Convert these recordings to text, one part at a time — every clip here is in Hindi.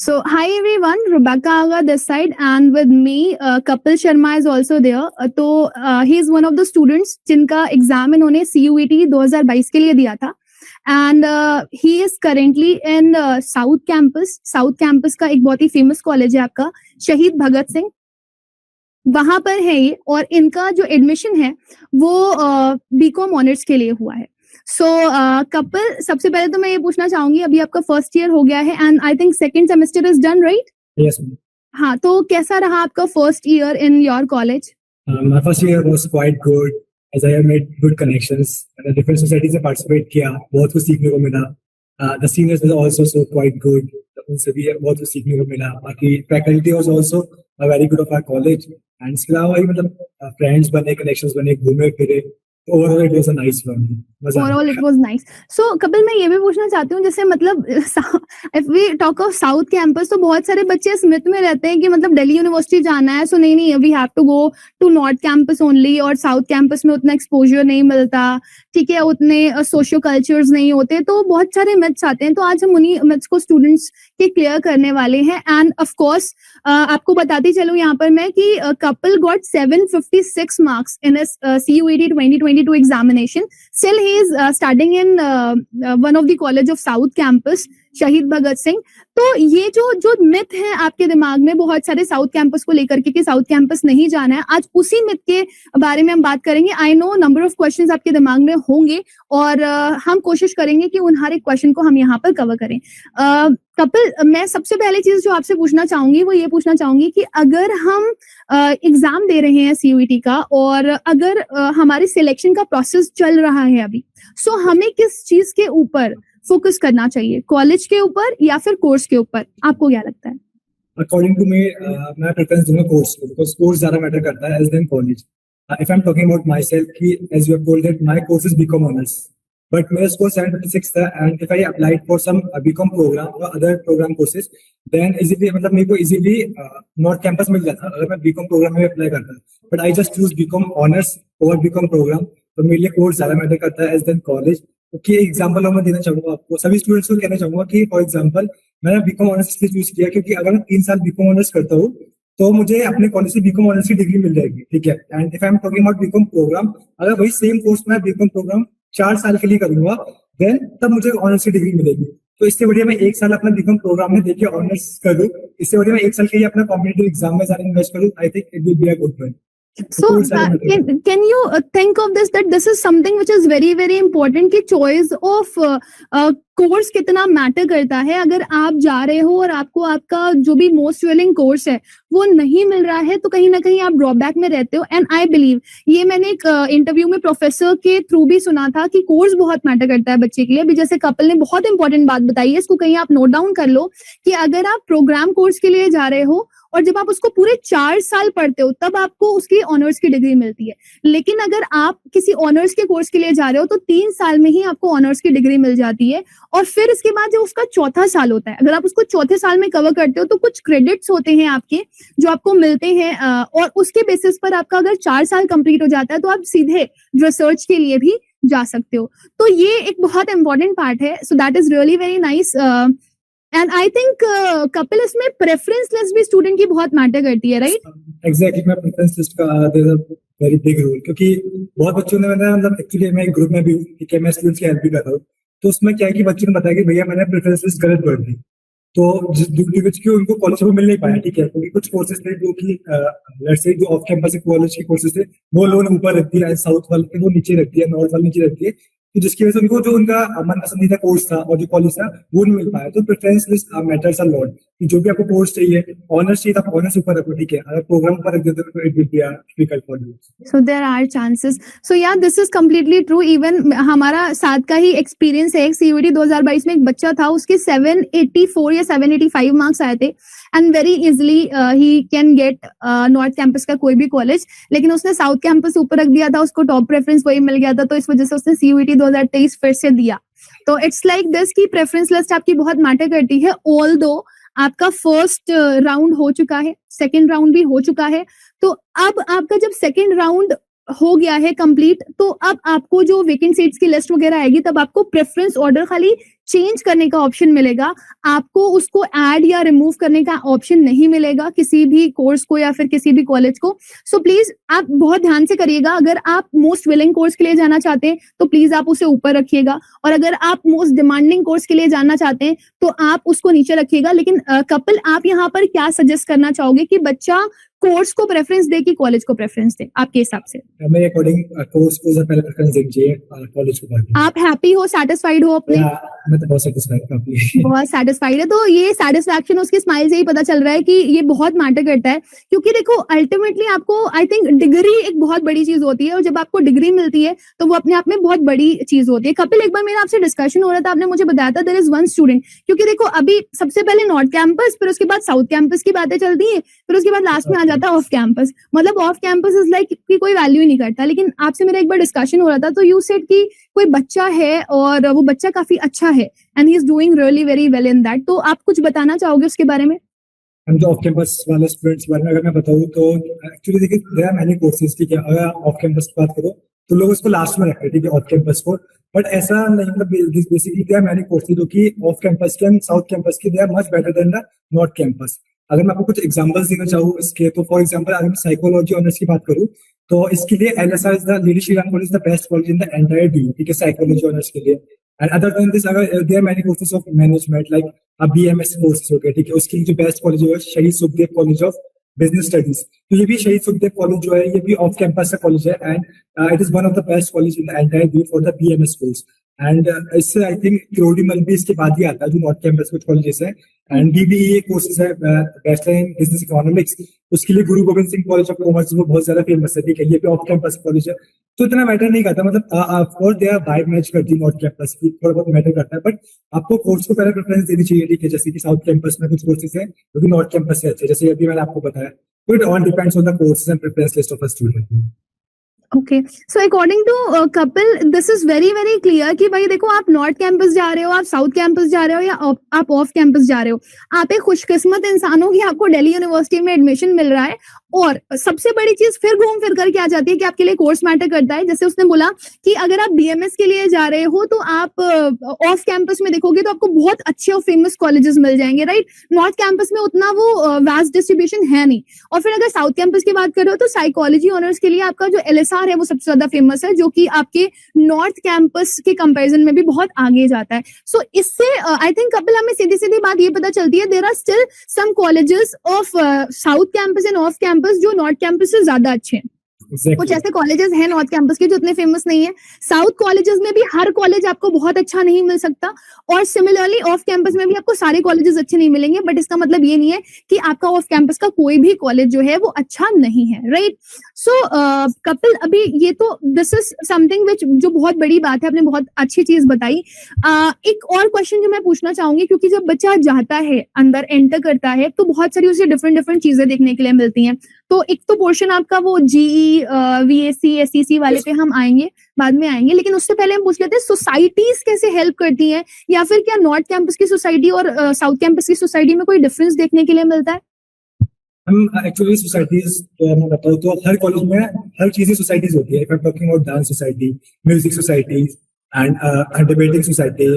So, hi everyone, Rebecca Aga this side, and with me, Kapil Sharma is also there. He is one of the students जिनका एग्जाम इन्होंने CUET 2022 के लिए दिया था, and he is currently in south campus. South campus का एक बहुत ही फेमस कॉलेज है आपका, शहीद भगत सिंह, वहां पर है ये. और इनका जो एडमिशन है वो बीकॉम ऑनर्स के लिए हुआ है. सो कपिल, सबसे पहले तो मैं ये पूछना चाहूंगी, अभी आपका फर्स्ट ईयर हो गया है and I think second semester is done, right? Yes, ma'am. हाँ, तो कैसा रहा आपका first year in your college? My first year was quite good as I have made good connections and different societies में participate किया, बहुत कुछ सीखने को मिला. The seniors were also quite good, उनसे भी बहुत कुछ सीखने को मिला. बाकी faculty was also very good of our college and इसके अलावा वही मतलब friends बने, connections बने, घूमे फिरे. Overall it was a nice one. Overall it was nice. So Kapil, मैं ये भी पूछना चाहती हूँ, जैसे मतलब if we talk of south campus, तो बहुत सारे बच्चे इस मिथ में रहते हैं कि मतलब दिल्ली यूनिवर्सिटी जाना है, सो नहीं we have to go to north campus only, और साउथ कैंपस में उतना एक्सपोजर नहीं मिलता, ठीक है, उतने सोशियो कल्चर्स नहीं होते, तो बहुत सारे मिथ्स आते हैं. तो आज हम उन्हीं मिथ्स को स्टूडेंट्स के क्लियर करने वाले हैं. एंड ऑफ कोर्स आपको बताती चलूं यहाँ पर मैं कि Kapil got 756 marks in CUET 2022 examination. Still he is studying in one of the college of south campus, शहीद भगत सिंह. तो ये जो मिथ है आपके दिमाग में बहुत सारे साउथ कैंपस को लेकर के कि साउथ कैंपस नहीं जाना है, आज उसी मिथ के बारे में हम बात करेंगे. I know number of questions आपके दिमाग में होंगे और हम कोशिश करेंगे कि उन हर एक क्वेश्चन को हम यहाँ पर कवर करें. कपिल, मैं सबसे पहले चीज जो आपसे पूछना चाहूंगी वो ये पूछना चाहूंगी कि अगर हम एग्जाम दे रहे हैं CUET का और अगर हमारे सिलेक्शन का प्रोसेस चल रहा है अभी, सो हमें किस चीज के ऊपर फोकस करना चाहिए, कॉलेज के ऊपर या फिर कोर्स के ऊपर? आपको क्या लगता है? According to me, मैं प्रेफरेंस दूंगा कोर्स को, because कोर्स ज्यादा मैटर करता है as than college. If I'm talking about myself, कि as you have told that my course is BCom honors, but मेरा score 756 था, and if I applied for some BCom program or other program courses, then easily मतलब मेरे को easily नॉर्थ कैंपस मिल जाता अगर मैं BCom program में अप्लाई करता. But I just choose BCom honors over BCom program, तो मेरे लिए कोर्स ज्यादा मैटर करता है एज देन कॉलेज. कि एग्जाम्पल मैं देना चाहूंगा आपको, सभी स्टूडेंट्स को कहना चाहूंगा कि फॉर एग्जाम्पल मैंने बीकॉम ऑनर्स इसलिए चूज किया क्योंकि अगर मैं 3 साल बीकॉम ऑनर्स करता हूँ तो मुझे अपने कॉलेज से बीकॉम ऑनर्स की डिग्री मिल जाएगी, ठीक है. And if I am talking about BCom programme, अगर वही सेम कोर्स में बीकॉम प्रोग्राम 4 साल के लिए करूंगा देन तब मुझे ऑनर्स की डिग्री मिलेगी. तो इससे बढ़िया मैं 1 साल अपना बीकॉम प्रोग्राम में देखिए ऑनर्स करूँ, इससे बढ़िया मैं 1 साल के लिए अपना कॉम्पिटिटिव एग्जाम में ज्यादा इन्वेस्ट करूँ. I think it will be a good one. So can you think of this that this is something which is very very important कि choice of कोर्स कितना मैटर करता है. अगर आप जा रहे हो और आपको आपका जो भी मोस्ट विलिंग कोर्स है वो नहीं मिल रहा है तो कहीं ना कहीं आप ड्रॉबैक में रहते हो. एंड आई बिलीव, ये मैंने एक इंटरव्यू में प्रोफेसर के थ्रू भी सुना था कि कोर्स बहुत मैटर करता है बच्चे के लिए. अभी जैसे कपिल ने बहुत इंपॉर्टेंट बात बताई है, इसको कहीं आप नोट डाउन कर लो कि अगर आप प्रोग्राम कोर्स के लिए जा रहे हो और जब आप उसको पूरे 4 साल पढ़ते हो तब आपको उसकी ऑनर्स की डिग्री मिलती है. लेकिन अगर आप किसी ऑनर्स के कोर्स के लिए जा रहे हो तो 3 साल में ही आपको ऑनर्स की डिग्री मिल जाती है. और फिर इसके बाद जो उसका चौथा साल होता है, अगर आप उसको चौथे साल में कवर करते हो तो कुछ क्रेडिट्स होते हैं आपके जो आपको मिलते हैं, और उसके बेसिस पर आपका अगर 4 साल कंप्लीट हो जाता है तो आप सीधे रिसर्च के लिए भी जा सकते हो. तो ये एक बहुत इंपॉर्टेंट पार्ट है. So that is really very nice. And I think Kapil, इसमें प्रेफरेंस लिस्ट भी स्टूडेंट की बहुत मैटर करती है, राइट? एग्जैक्टली, मैं प्रेफरेंस लिस्ट का वेरी बिग रोल, क्योंकि बहुत बच्चों ने मतलब एक्चुअली मैं एक ग्रुप में भी, ठीक है, मैं स्टूडेंट्स की हेल्प भी कर रहा हूँ, तो उसमें क्या है कि बच्चों ने बताया कि भैया मैंने प्रेफरेंस लिस्ट गलत भर दी, तो उनको कॉलेज में मिल नहीं पाया, ठीक है, क्योंकि कुछ कोर्सेज थे जो कि लेट्स से जो ऑफ कैंपस कॉलेज के कोर्सेज थे वो लोगों ने ऊपर रख दिया, साउथ वाले वो नीचे रख दिया, नॉर्थ वाले नीचे रख दिए, तो जिसकी वजह से उनको जो उनका मन पसंदीदा कोर्स था और जो कॉलेज था वो नहीं मिल पाया. तो preference list matters a lot, कि जो भी आपको कोर्स चाहिए, ऑनर्स चाहिए तो आप ऑनर्स ऊपर रखो, ठीक है, अगर प्रोग्राम ऊपर रख देते तो it will be difficult for you. So there are chances. So yeah this is completely true. Even हमारा साथ का ही एक्सपीरियंस है. CUET 2022 में एक बच्चा था, उसके 784 या 785 मार्क्स आए थे and very easily he can get north campus का कोई भी कॉलेज. लेकिन उसने साउथ कैंपस ऊपर रख दिया था, उसको टॉप प्रेफरेंस वही मिल गया था, तो इस वजह से उसने CUET 2023 फिर से दिया. तो इट्स लाइक दिस की प्रेफरेंस लिस्ट आपकी बहुत मैटर करती है. ऑल्दो आपका फर्स्ट राउंड हो चुका है, सेकेंड राउंड भी हो चुका है, तो अब आपका जब सेकेंड राउंड हो गया है कंप्लीट, तो अब आपको जो वेकेंट सीट्स की लिस्ट वगैरह आएगी तब आपको प्रेफरेंस ऑर्डर खाली चेंज करने का ऑप्शन मिलेगा। आपको उसको ऐड या रिमूव करने का ऑप्शन नहीं मिलेगा किसी भी कोर्स को या फिर किसी भी कॉलेज को। सो प्लीज आप बहुत ध्यान से करिएगा। अगर आप मोस्ट विलिंग कोर्स के लिए जाना चाहते हैं तो प्लीज आप उसे ऊपर रखिएगा, और अगर आप मोस्ट डिमांडिंग कोर्स के लिए जाना चाहते हैं तो आप उसको नीचे रखिएगा। लेकिन कपिल, आप यहाँ पर क्या सजेस्ट करना चाहोगे कि बच्चा कोर्स को प्रेफरेंस दे कि कॉलेज को प्रेफरेंस दे आपके हिसाब से? मेरे अकॉर्डिंग कोर्स को ज्यादा पहले प्रेफरेंस देनी चाहिए कॉलेज को बाद में। आप हैप्पी हो, सेटिस्फाइड हो अपने? मैं तो बहुत सेटिस्फाइड काफी। बहुत सेटिस्फाइड है, तो ये सेटिस्फैक्शन उसकी स्माइल से ही पता चल रहा है कि ये बहुत मैटर करता है। क्योंकि देखो अल्टीमेटली आपको, आई थिंक डिग्री एक बहुत बड़ी चीज होती है, और जब आपको डिग्री मिलती है तो वो अपने आप में बहुत बड़ी चीज होती है। कपिल, एक बार मेरा आपसे डिस्कशन हो रहा था, आपने मुझे बताया था देयर इज वन स्टूडेंट, क्योंकि देखो अभी सबसे पहले नॉर्थ कैंपस, फिर उसके बाद साउथ कैंपस की बातें चलती है, फिर उसके बाद लास्ट में आ जाता है ऑफ कैंपस। मतलब ऑफ कैंपस इज लाइक कि कोई वैल्यू ही नहीं करता। लेकिन आपसे मेरा एक बार डिस्कशन हो रहा था, तो यू सेड कि कोई बच्चा है और वो बच्चा काफी अच्छा है and he is doing really very well in that, तो आप कुछ बताना चाहोगे उसके बारे में? हम जो ऑफ कैंपस वाले स्टूडेंट्स के बारे में अगर मैं बताऊँ तो एक्चुअली देखिए देयर आर मेनी कोर्सेज, ठीक है। अगर ऑफ कैंपस की बात करो तो लोग उसको लास्ट में रखते हैं, ठीक है, ऑफ कैंपस को। बट ऐसा नहीं, मतलब basically there are many courses जो कि ऑफ कैंपस के एंड साउथ कैंपस के they are much better than the north campus. अगर मैं आपको कुछ एग्जांपल्स देना चाहूँ इसके, तो फॉर एग्जांपल अगर मैं साइकोलॉजी ऑनर्स की बात करूँ तो इसके लिए LSR is the lady Shri Ram college, the best college in the entire D, ठीक है, साइकोलॉजी ऑनर्स के लिए। एंड अदर देन दिस अगर there are many courses of management like BMS courses हो गए, ठीक है, उसके लिए जो बेस्ट कॉलेज है शहीद Sukhdev college of business studies. तो ये भी शहीद सुखदेव कॉलेज जो है ये भी ऑफ कैंपस का कॉलेज है, and it is one of the best college in the entire D for the BMS course. And इससे आई थिंक क्रोडीमल भी इसके बाद ही आता है जो नॉर्थ कैंपस कुछ कॉलेजेस है। एंड डीबीई कोर्सेज है बैचलर इन बिजनेस इकोनॉमिक्स, उसके लिए गुरु Govind Singh college of commerce वो बहुत ज्यादा फेमस है, ठीक है, ये भी ऑफ कैंपस कॉलेज है। तो इतना मैटर नहीं करता, मतलब और दे आर वाइब मैच करती है नॉर्थ कैंपस की, थोड़ा बहुत मैटर करता है, बट आपको कोर्स को पहले प्रेफरेंस देनी चाहिए, ठीक है। जैसे कि साउथ कैंपस में कुछ कोर्सेज है जो कि नॉर्थ कैंपस से अच्छे, जैसे अभी मैंने आपको बताया। तो it all depends on the courses and preference list of a student. Okay, so according to Kapil this is very very clear कि भाई देखो आप नॉर्थ कैंपस जा रहे हो, आप साउथ कैंपस जा रहे हो, या आप ऑफ कैंपस जा रहे हो, आप एक खुशकिस्मत इंसान हो कि आपको दिल्ली यूनिवर्सिटी में एडमिशन मिल रहा है। और सबसे बड़ी चीज फिर घूम फिर कर क्या जाती है कि आपके लिए कोर्स मैटर करता है। जैसे उसने बोला कि अगर आप बीएमएस के लिए जा रहे हो तो आप ऑफ कैंपस में देखोगे तो आपको बहुत अच्छे और फेमस कॉलेजेस मिल जाएंगे, राइट। नॉर्थ कैंपस में उतना वो वास्ट डिस्ट्रीब्यूशन है नहीं। और फिर अगर साउथ कैंपस की बात करो तो साइकोलॉजी ऑनर्स के लिए आपका जो एलएसआर है वो सबसे ज्यादा फेमस है, जो कि आपके नॉर्थ कैंपस के कंपैरिजन में भी बहुत आगे जाता है। सो इससे आई थिंक कपिल हमें सीधी सीधी बात ये पता चलती है there are still some colleges of south campus and off campus जो नॉर्थ कैंपस से ज्यादा अच्छे हैं। कुछ ऐसे कॉलेजेस हैं नॉर्थ कैंपस के जो इतने फेमस नहीं है। साउथ कॉलेजेस में भी हर कॉलेज आपको बहुत अच्छा नहीं मिल सकता, और सिमिलरली ऑफ कैंपस में भी आपको सारे कॉलेजेस अच्छे नहीं मिलेंगे। बट इसका मतलब ये नहीं है कि आपका ऑफ कैंपस का कोई भी कॉलेज जो है वो अच्छा नहीं है, राइट। सो कपिल, अभी ये तो दिस इज समथिंग विच जो बहुत बड़ी बात है, आपने बहुत अच्छी चीज बताई। एक और क्वेश्चन जो मैं पूछना चाहूंगी, क्योंकि जब बच्चा जाता है अंदर एंटर करता है तो बहुत सारी उसे डिफरेंट डिफरेंट चीजें देखने के लिए मिलती हैं। तो एक तो पोर्शन आपका वो जीई वीएससी एसईसी वाले पे हम आएंगे, बाद में आएंगे, लेकिन उससे पहले हम पूछ लेते हैं सोसाइटीज कैसे हेल्प करती हैं, या फिर क्या नॉर्थ कैंपस की सोसाइटी और साउथ कैंपस की सोसाइटी में कोई डिफरेंस देखने के लिए मिलता है? हम एक्चुअली सोसाइटीज तो मैं बताऊँ तो हर कॉलेज में हर चीजें सोसाइटीज होती है। If I am talking about dance society, music societies and debating society,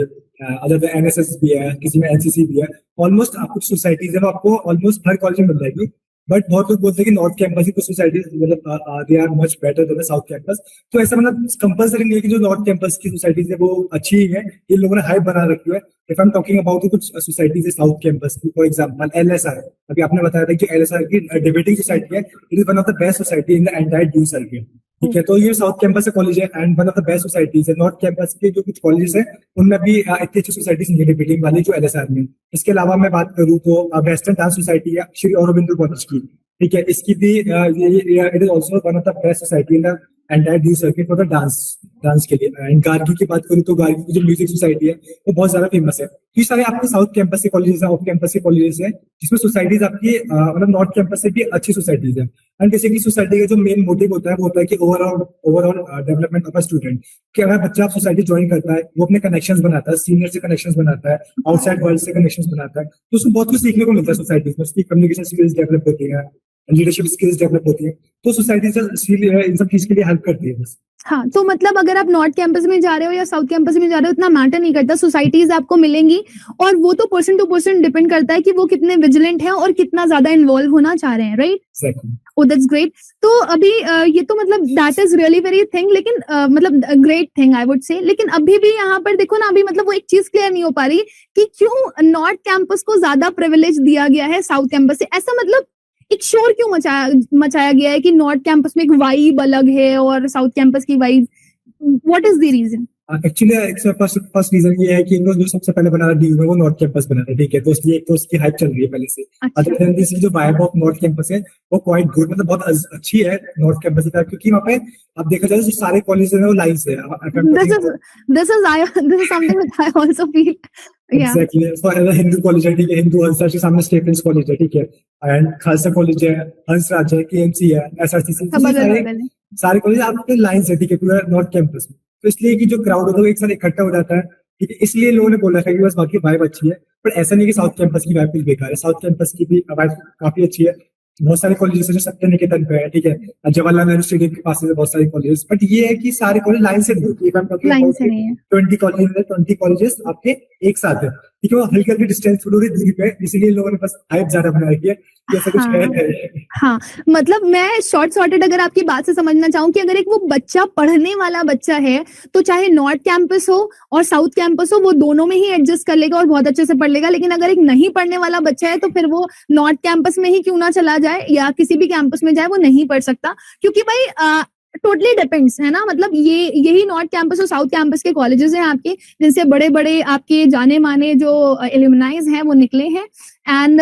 other NSS भी है, किसी में एनसीसी भी है। ऑलमोस्ट आपको सोसाइटीज है वो आपको ऑलमोस्ट हर कॉलेज में मिल जाएगी। बट बहुत लोग बोलते हैं कि नॉर्थ कैंपस की कुछ सोसाइटीज मतलब they are much better than the south campus. तो ऐसा मतलब कंपल्सरी नहीं है कि जो नॉर्थ कैंपस की सोसाइटीज है वो अच्छी ही है, इन लोगों ने हाइप बना रखी है। If I am talking about कुछ सोसाइटीज है साउथ कैंपस की, फॉर एग्जांपल एलएसआर, अभी आपने बताया था कि एलएसआर की डिबेटिंग सोसाइटी है, it is one of the best society in the entire due circuit, ठीक है। तो ये साउथ कैंपस का कॉलेज है and one of the best societies है। नॉर्थ कैंपस के जो कुछ कॉलेजेस है उनमें भी इतनी अच्छी सोसाइटीज नहीं है डिबेटिंग वाली जो एलएसआर में। इसके अलावा मैं बात करूँ तो वेस्टर्न डांस सोसाइटी है श्री औरबिंदो कॉलेज की, ठीक है, इसकी भी it is also one of the best society in the entire due circuit for the dance के लिए। एंड गार्गी की बात करूँ तो गार्गी की जो म्यूजिक सोसाइटी है वो बहुत ज्यादा फेमस है। तो ये सारे आपके साउथ कैंपस के कॉलेजेस है, ऑफ कैंपस के कॉलेजेस है, जिसमें सोसाइटीज आपकी मतलब नॉर्थ कैंपस से भी अच्छी सोसाइटीज है। एंड बेसिकली सोसाइटी का जो मेन मोटिव होता है वो होता है कि overall development of a student, कि अगर बच्चा सोसाइटी ज्वाइन करता है वो अपने कनेक्शंस बनाता है, सीनियर से कनेक्शंस बनाता है, आउटसाइड वर्ल्ड से कनेक्शंस बनाता है, तो उसको बहुत कुछ सीखने को मिलता है सोसाइटी में। उसकी कम्युनिकेशन स्किल्स डेवलप होती है, लीडरशिप स्किल्स डेवलप होती है, तो सोसाइटी इन सब चीज के लिए हेल्प करती है बस। हाँ, तो मतलब अगर आप नॉर्थ कैंपस में जा रहे हो या साउथ कैंपस में जा रहे हो इतना मैटर नहीं करता, सोसाइटीज आपको मिलेंगी और वो तो पर्सन टू पर्सन डिपेंड करता है कि वो कितने विजिलेंट है और कितना ज्यादा इन्वॉल्व होना चाह रहे हैं, right? Exactly. O that's great. तो अभी ये तो मतलब that is really very thing, लेकिन मतलब great thing I would say, लेकिन अभी भी यहाँ पर देखो ना, अभी मतलब वो एक चीज क्लियर नहीं हो पा रही कि क्यों नॉर्थ कैंपस को ज्यादा प्रिविलेज दिया गया है साउथ कैंपस से। ऐसा मतलब एक शोर क्यों मचाया गया है कि नॉर्थ कैंपस में एक वाइब अलग है और साउथ कैंपस की vibe, what is the reason? Actually first reason ये है कि इनको जो सबसे पहले बना रहा डीयू में वो नॉर्थ कैंपस बना रहा है, ठीक है, तो इसलिए एक तो उसकी हाइप चल रही है पहले से। अदर देन दिस जो वाइब ऑफ नॉर्थ कैंपस है वो क्वाइट गुड, मतलब बहुत अच्छी है नॉर्थ कैंपस की, क्योंकि वहाँ पे आप देखा जाए जो सारे कॉलेज है वो लाइन से this is something that I also feel. Yeah. Exactly. So, Hindu college है, ठीक है, हिंदू हंसराज के सामने स्टेफेंस कॉलेज है, ठीक है, एंड खालसा कॉलेज है, हंसराज है, केएमसी है, एसआरसीसी, सारे कॉलेज आपके लाइन से, ठीक है, पूरा नॉर्थ कैंपस में। तो इसलिए कि जो क्राउड होता है वो एक साथ इकट्ठा हो जाता है, ठीक है, इसलिए लोगों ने बोला है कि बस बाकी वाइब अच्छी है, पर ऐसा नहीं कि साउथ कैंपस की वाइब भी बेकार है, साउथ कैंपस की भी वाइब काफी अच्छी है। बहुत सारे कॉलेजेस जो सत्य निकेतन पे है, ठीक है, जवाहरलाल नेहरू स्टेडियम के पास है बहुत सारे कॉलेजेस, बट ये है कि सारे कॉलेज लाइन से नहीं है, 20 कॉलेजेस आपके एक साथ है, ठीक है, वो हल्की हल्की डिस्टेंस थोड़ी दूरी पे है, इसलिए लोगों ने बस हाइप ज्यादा बना रखी है कि ऐसा कुछ है। हाँ, मतलब मैं शॉर्टेड अगर आपकी बात से समझना चाहूँ कि अगर एक वो बच्चा पढ़ने वाला बच्चा है तो चाहे नॉर्थ कैंपस हो और साउथ कैंपस हो वो दोनों में ही एडजस्ट कर लेगा और बहुत अच्छे से पढ़ लेगा, लेकिन अगर एक नहीं पढ़ने वाला बच्चा है तो फिर वो नॉर्थ कैंपस में ही क्यों ना चला जाए या किसी भी कैंपस में जाए, वो नहीं पढ़ सकता, क्योंकि भाई टोटली डिपेंड्स है ना। मतलब ये यही नॉर्थ कैंपस और साउथ कैंपस के कॉलेजेस हैं आपके, जिनसे बड़े बड़े आपके जाने माने जो एलुमनाइज हैं वो निकले हैं, एंड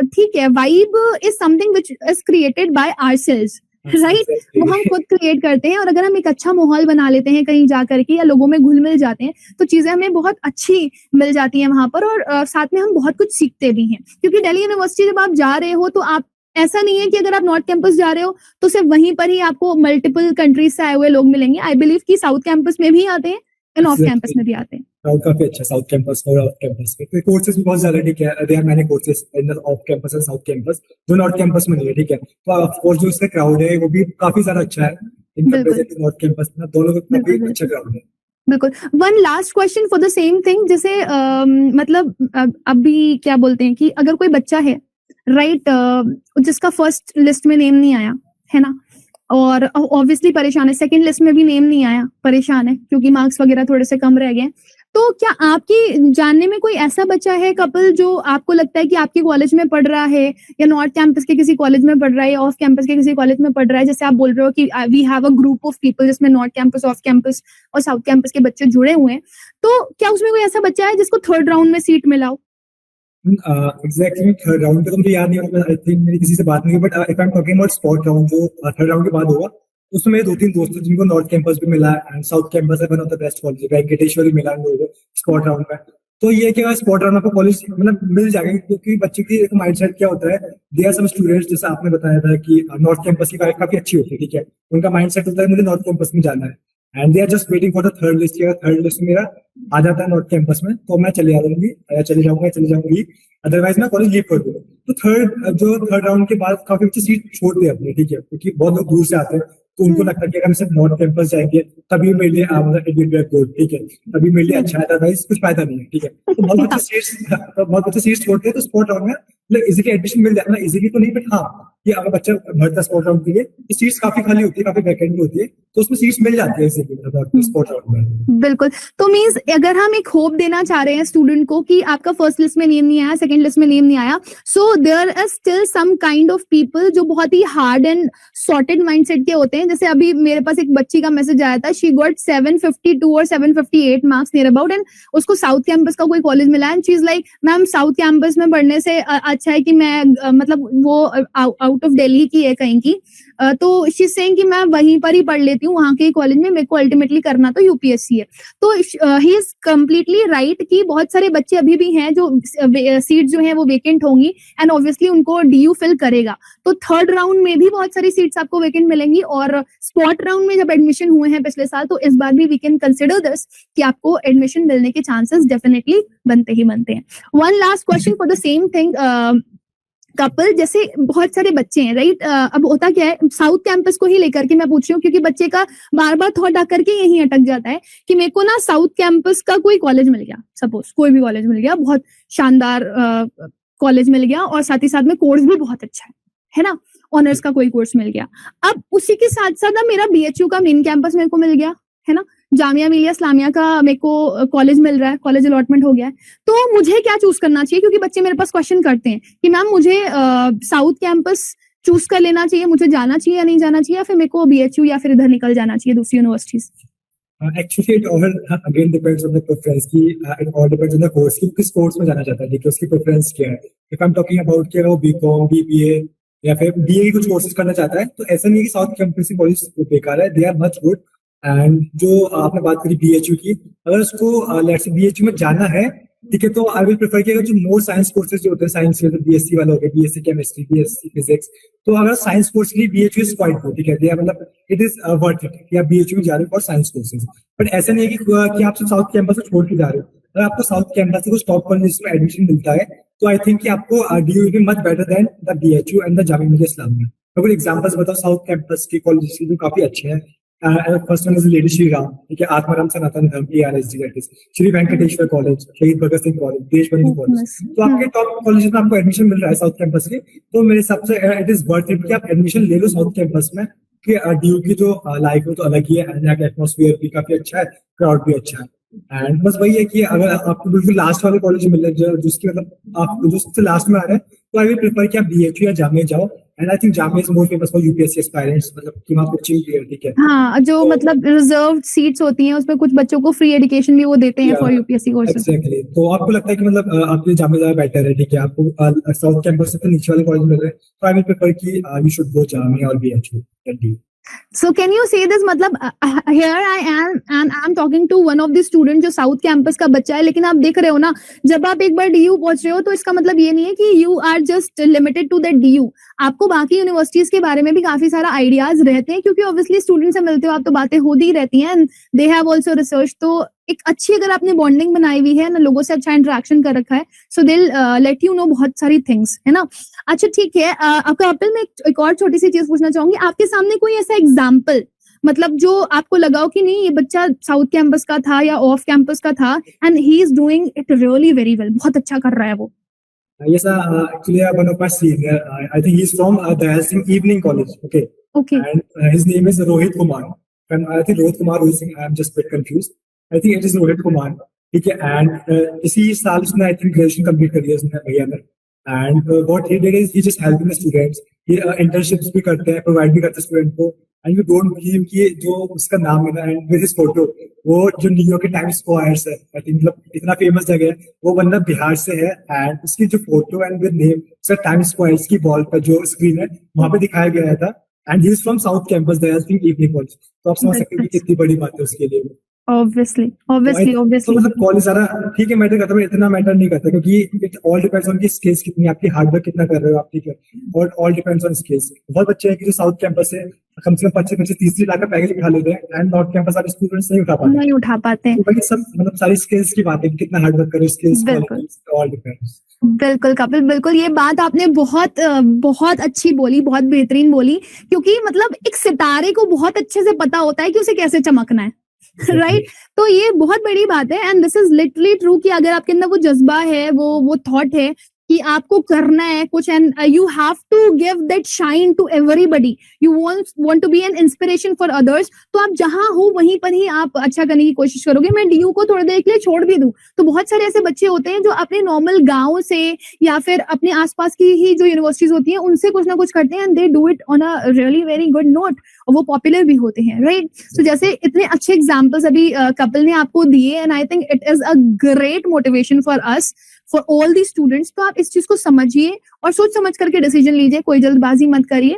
ठीक है, vibe is something which is created by ourselves, right? वो हम खुद क्रिएट करते हैं, और अगर हम एक अच्छा माहौल बना लेते हैं कहीं जा करके या लोगों में घुल मिल जाते हैं तो चीजें हमें बहुत अच्छी मिल जाती हैं वहां पर, और साथ में हम बहुत कुछ सीखते भी हैं, क्योंकि दिल्ली यूनिवर्सिटी जब आप जा रहे हो तो आप ऐसा नहीं है कि अगर आप नॉर्थ कैंपस जा रहे हो तो सिर्फ वहीं पर ही आपको मल्टीपल कंट्रीज से आए हुए लोग मिलेंगे। आई बिलीव कि साउथ कैंपस में भी आते हैं और नॉर्थ कैंपस में भी आते हैं। साउथ काफी अच्छा, साउथ कैंपस और ऑफ कैंपस में कोर्सेज भी बहुत ज्यादा, ठीक है, there are many courses in the off campus and south campus जो नॉर्थ कैंपस में नहीं है, ठीक है, तो ऑफ कोर्स जो इसका क्राउड है वो भी काफी ज्यादा अच्छा है in comparison to north campus में, दोनों का काफी अच्छा क्राउड है। बिल्कुल। One last question for the same thing, जैसे मतलब अभी क्या बोलते हैं कि अगर कोई बच्चा है, राइट, जिसका फर्स्ट लिस्ट में नेम नहीं आया है ना, और ऑब्वियसली परेशान है, सेकंड लिस्ट में भी नेम नहीं आया, परेशान है क्योंकि मार्क्स वगैरह थोड़े से कम रह गए, तो क्या आपकी जानने में कोई ऐसा बच्चा है कपल जो आपको लगता है कि आपके कॉलेज में पढ़ रहा है या नॉर्थ कैंपस के किसी कॉलेज में पढ़ रहा है या ऑफ कैंपस के किसी कॉलेज में पढ़ रहा है, जैसे आप बोल रहे हो कि we have a group of people जिसमें नॉर्थ कैंपस, ऑफ कैंपस और साउथ कैंपस के बच्चे जुड़े हुए हैं, तो क्या उसमें कोई ऐसा बच्चा है जिसको थर्ड राउंड में सीट मिला हो? एग्जैक्टली थर्ड राउंड पे तो मुझे याद नहीं होगा, आई थिंक मेरी किसी से बात नहीं हुई, but if I am talking about spot round जो थर्ड राउंड के बाद होगा, उसमें मेरे 2-3 दोस्त थे जिनको नॉर्थ कैंपस भी मिला एंड साउथ कैंपस है one of the best college, Venkateswara मिला स्पॉट राउंड में। तो ये कि स्पॉट राउंड आपको कॉलेज मतलब मिल जाएगा, क्योंकि बच्चे की एक माइंडसेट क्या होता है, दे आर सम स्टूडेंट्स, जैसे आपने बताया था कि नॉर्थ कैंपस की काफी अच्छी होती है, ठीक है, उनका माइंडसेट होता है मुझे नॉर्थ कैंपस में जाना है, and they are just waiting for the third list, या थर्ड लिस्ट मेरा आ जाता है नॉर्थ कैंपस में तो मैं चले चले जाऊंगी, अदरवाइज मैं कॉलेज लीव कर दूंगा। तो थर्ड राउंड के बाद काफी बच्चे सीट छोड़ते हैं अपनी, ठीक है, क्योंकि बहुत लोग दूर से आते हैं तो उनको लगता है कि हम सिर्फ नॉर्थ कैंपस जाएंगे तभी मेरे लिए गुड, ठीक है, तभी मेरे लिए अच्छा है, अदरवाइज कुछ फायदा नहीं है, ठीक है। तो बहुत बच्चे सीट्स छोड़ते हैं, तो स्पॉट राउंड में मतलब इजीली एडमिशन मिल जाता है, इजीली तो नहीं, बट हाँ कि अगर बच्चा भरता स्पॉट राउंड के लिए तो सीट्स काफी खाली होती है, काफी वैकेंट होती है, तो उसमें सीट्स मिल जाती है स्पॉट राउंड में। बिल्कुल। तो मींस अगर हम एक होप देना चाह रहे हैं स्टूडेंट को कि आपका फर्स्ट लिस्ट में नेम नहीं आया, सेकंड लिस्ट में नेम नहीं आया, so there is still some kind of people जो बहुत ही हार्ड एंड सॉर्टेड माइंडसेट के होते हैं। जैसे अभी मेरे पास एक बच्ची का मैसेज आया था, शी गॉट 752 और 758 मार्क्स नियर अबाउट, एंड उसको साउथ कैंपस का कोई कॉलेज मिला, and she is like ma'am south campus में पढ़ने से अच्छा है कि मैं मतलब वो आउट ऑफ दिल्ली की है कहीं की, तो शी इज सेइंग कि मैं वहीं पर ही पढ़ लेती हूँ वहां के कॉलेज में, मेरे को अल्टीमेटली करना तो यूपीएससी है। तो ही इज कम्प्लीटली राइट कि बहुत सारे बच्चे अभी भी हैं जो सीट जो है वो वेकेंट होंगी, एंड ऑब्वियसली उनको डीयू फिल करेगा, तो थर्ड राउंड में भी बहुत सारी सीट्स आपको वेकेंट मिलेंगी, और स्पॉट राउंड में जब एडमिशन हुए हैं पिछले साल तो इस बार भी वी कैन कंसिडर दिस कि आपको एडमिशन मिलने के चांसेस डेफिनेटली बनते ही बनते हैं। One last question for the same thing, couple जैसे बहुत सारे बच्चे हैं, राइट? अब होता क्या है, साउथ कैंपस को ही लेकर के मैं पूछ रही हूँ, क्योंकि बच्चे का बार बार थॉट आकर के यहीं अटक जाता है कि मेरे को ना साउथ कैंपस का कोई कॉलेज मिल गया, सपोज कोई भी कॉलेज मिल गया, बहुत शानदार कॉलेज मिल गया, और साथ ही साथ में कोर्स भी बहुत अच्छा है ना, ऑनर्स का कोई कोर्स मिल गया। अब उसी के साथ साथ ना मेरा बीएचयू का मेन कैंपस मेरे को मिल गया, है ना, जामिया मिलिया इस्लामिया का मेरे को कॉलेज मिल रहा है, कॉलेज अलॉटमेंट हो गया है, तो मुझे क्या चूज करना चाहिए? क्योंकि बच्चे मेरे पास क्वेश्चन करते हैं कि मैम मुझे साउथ कैंपस चूज कर लेना चाहिए, मुझे जाना चाहिए या नहीं जाना चाहिए, या फिर मेरे को बीएचयू या फिर इधर निकल जाना चाहिए दूसरी universities? Actually, it all again depends on the preference की it all depends on the course की किस कोर्स में जाना चाहता है, देखिए उसकी प्रेफरेंस क्या है। If I'm talking about कि अगर वो बीकॉम, बीबीए या फिर बीए की कुछ कोर्सेज करना चाहता है, तो ऐसा नहीं है कि साउथ कैंपस की कॉलेज बेकार है, they are much good. And जो आपने बात करी बीएचयू की, अगर उसको लेट्स से बीएचयू में जाना है, ठीक है, तो आई विल प्रेफर कि अगर जो मोर साइंस कोर्सेज जो होते हैं, साइंस में तो बीएससी वाला हो गया, बीएससी केमिस्ट्री, बीएससी फिजिक्स, तो अगर साइंस कोर्स के लिए बीएचयू इज क्वाइट गुड, ठीक है, मतलब इट इज वर्थ इट कि आप बीएचयू में जा रहे हो फॉर साइंस कोर्सेज। बट ऐसा नहीं है कि आप सिर्फ साउथ कैंपस को छोड़ के जा रहे हो। अगर आपको साउथ कैंपस से कुछ टॉप कॉलेज में एडमिशन मिलता है, तो आई थिंक कि आपको DU be much better than the BHU and the Jamia Millia Islamia. मैं कुछ एग्जांपल्स बताओ साउथ कैंपस के कॉलेजेस जो काफी अच्छे हैं। First one is lady Shri Ram, ठीक है, Atmaram Sanatan Dharma, ARSD, that is Shri Venkateswara college, Shaheed Bhagat Singh college, Deshbandhu college. तो आपके टॉप कॉलेज में आपको एडमिशन मिल रहा है साउथ कैंपस के, तो मेरे हिसाब से इट इज वर्थ इट कि आप एडमिशन ले लो साउथ कैंपस में, कि डीयू की जो लाइफ है तो अलग ही है, यहाँ का एटमोसफियर भी काफी अच्छा है, क्राउड भी अच्छा है। एंड बस वही है कि अगर आपको बिल्कुल लास्ट वाले कॉलेज मिल रहे हैं जिसकी मतलब आप जो सबसे लास्ट में आ रहे हैं, तो आई विल प्रेफर कि आप बीएचयू या जामिया जाओ। And I think Jamia is more famous for UPSC aspirants, मतलब कि वहां कोचिंग भी है, ठीक है। हाँ, जो तो मतलब रिजर्व सीट्स होती हैं उसमें कुछ बच्चों को फ्री एजुकेशन भी वो देते हैं फॉर यूपीएससी कोर्सेज। एग्जैक्टली, तो आपको लगता है कि मतलब आपके जामिया ज्यादा बेटर है, ठीक है, आपको साउथ कैंपस से तो नीचे वाले कॉलेज मिल रहे हैं, तो आई विल प्रेफर कि यू शुड गो जामिया और BHU. So can you say this, मतलब here I am and I'm talking to one of the student जो साउथ कैंपस का बच्चा है, लेकिन आप देख रहे हो ना, जब आप एक बार डीयू पहुंच रहे हो तो इसका मतलब ये नहीं है कि you are just limited to that DU. आपको बाकी यूनिवर्सिटीज के बारे में भी काफी सारा आइडियाज रहते हैं, क्योंकि ऑब्वियसली स्टूडेंट से मिलते हो आप तो बातें होती ही रहती हैं, and they have also research. तो एक अच्छी अगर आपने बॉन्डिंग बनाई हुई है ना, लोगों से अच्छा इंटरेक्शन कर रखा है, सो दे लेट यू नो बहुत सारी थिंग्स, है ना। अच्छा ठीक है, आपका कपिल, मैं एक और छोटी सी चीज पूछना चाहूंगी, आपके सामने कोई ऐसा एग्जाम्पल मतलब जो आपको लगा हो कि नहीं ये बच्चा साउथ कैंपस का था या ऑफ कैंपस का था and he is doing it really very well, बहुत अच्छा कर रहा है वो? Yes, actually, one of my senior, I think he's from Dayal Singh Evening College, okay? Okay. And his name is Rohit Kumar. And I think Rohit Kumar, Rohit Singh, I'm just a bit confused. I think it is Rohit Kumar, ठीक है, and इसी साल उसने I think graduation complete करी है उसने भैया ने। And what he did is he just helping the students, ये internships भी करते हैं, provide भी करते हैं student को, and you don't believe कि जो उसका नाम है ना, and with his photo, वो जो न्यूयॉर्क के टाइम्स स्क्वायर है, I think मतलब इतना फेमस जगह है, वो बंदा बिहार से है, and उसकी जो photo and with name sir times square की वॉल पर जो स्क्रीन है वहां पे दिखाया गया था, and he is from south campus Dayal Singh evening college. तो आप समझ सकते हैं कि कितनी बड़ी बात है उसके लिए। Obviously. तो मतलब कॉलेज सारा ठीक है मैटर करता है, इतना मैटर नहीं करता, क्योंकि इट ऑल डिपेंड्स ऑन की स्किल्स कितनी, आपकी हार्डवर्क कितना कर रहे हो आप, ठीक है, और ऑल डिपेंड्स ऑन स्किल्स। बहुत बच्चे हैं कि जो साउथ कैंपस से कम से कम 25-30 लाख का पैकेज उठा लेते हैं, एंड नॉर्थ कैंपस वाले स्टूडेंट्स नहीं उठा पाते। हैं। तो भाई सब मतलब सारी स्किल्स की बात है, कितना हार्डवर्क करो, स्किल्स ऑल डिपेंड्स। बिल्कुल कपिल, बिल्कुल ये बात आपने बहुत बहुत अच्छी बोली, बहुत बेहतरीन बोली, क्योंकि मतलब एक सितारे को बहुत अच्छे से पता होता है कि उसे कैसे चमकना है, राइट तो ये बहुत बड़ी बात है, and this is literally true कि अगर आपके अंदर वो जज्बा है, वो थॉट है कि आपको करना है कुछ, and you have to give that shine to everybody, you want to be an inspiration for others, तो आप जहां हो वहीं पर ही आप अच्छा करने की कोशिश करोगे। मैं डीयू को थोड़ी देर के लिए छोड़ भी दूं तो बहुत सारे ऐसे बच्चे होते हैं जो अपने नॉर्मल गांव से या फिर अपने आसपास की ही जो यूनिवर्सिटीज होती हैं उनसे कुछ ना कुछ करते हैं, and they do it on a really very good note, और वो पॉपुलर भी होते हैं, राइट। सो जैसे इतने अच्छे एग्जाम्पल्स अभी कपिल ने आपको दिए, and I think it is a great motivation for us, for all the students. तो आप इस चीज को समझिए और सोच समझ करके डिसीजन लीजिए, कोई जल्दबाजी मत करिए,